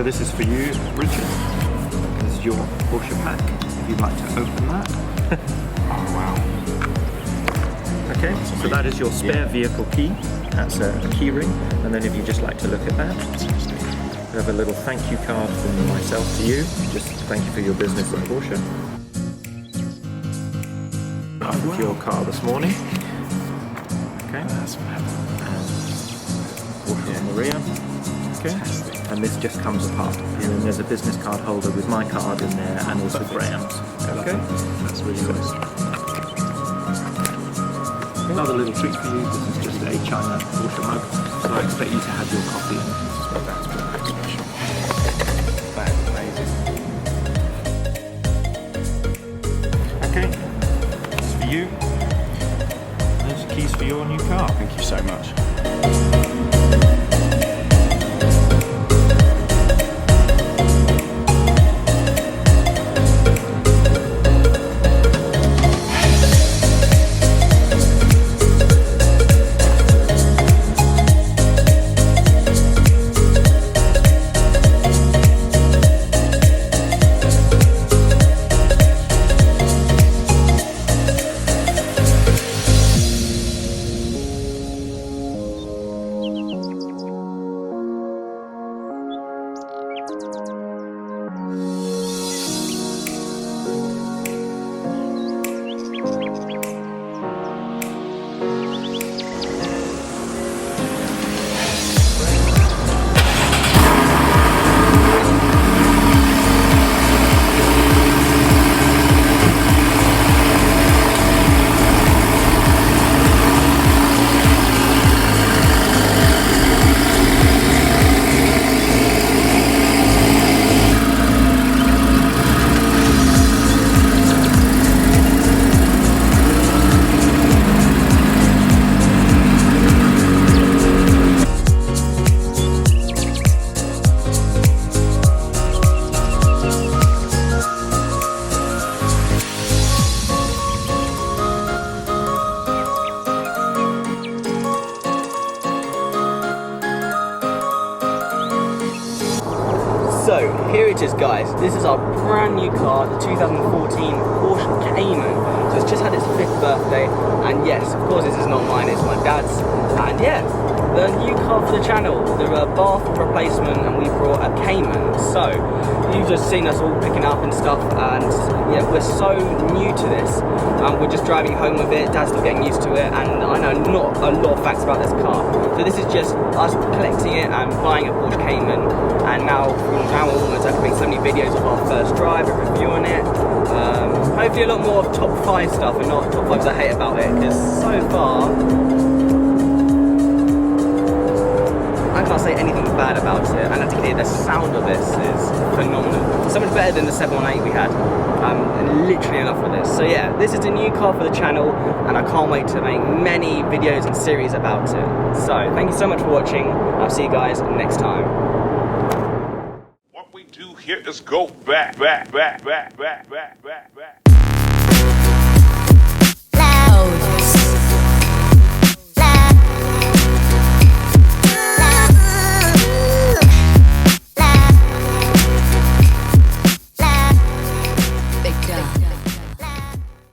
So this is for you, Richard. This is your Porsche pack, if you'd like to open that. Oh wow. Okay, so that is your spare vehicle key. That's a key ring. And then if you'd just like to look at that, we have a little thank you card from myself to you. Just thank you for your business at Porsche. With your car this morning. Okay. That's Porsche on the rear. Okay. And this just comes apart. And then there's a business card holder with my card in there and also Graham's. Okay. That's really nice. Another little treat for you. This is just a China Porsche mug. So I expect you to have your coffee in it. That's very special. That is amazing. Okay. It's for you. Those are keys for your new car. Thank you so much. So here it is, guys. This is our brand new car, the 2014 Porsche Cayman. So it's just had its 5th birthday, and yes, of course this is not mine, it's my dad's. And yeah, the new car for the channel, the Abarth replacement, and we brought a Cayman. So you've just seen us all picking up and stuff, and yeah, we're so new to this. We're just driving home with it, Dad's still getting used to it, and I know not a lot of facts about this car. So this is just us collecting it and buying a Porsche Cayman, and now from now onwards I can make so many videos of our first drive, a review on it. Hopefully a lot more of top 5 stuff and not top 5s I hate about it, because so far I can't say anything bad about it, and I think the sound of this is phenomenal. So much better than the 718 we had. Literally enough with this. So yeah, this is a new car for the channel, and I can't wait to make many videos and series about it. So thank you so much for watching. I'll see you guys next time. What we do here is go back.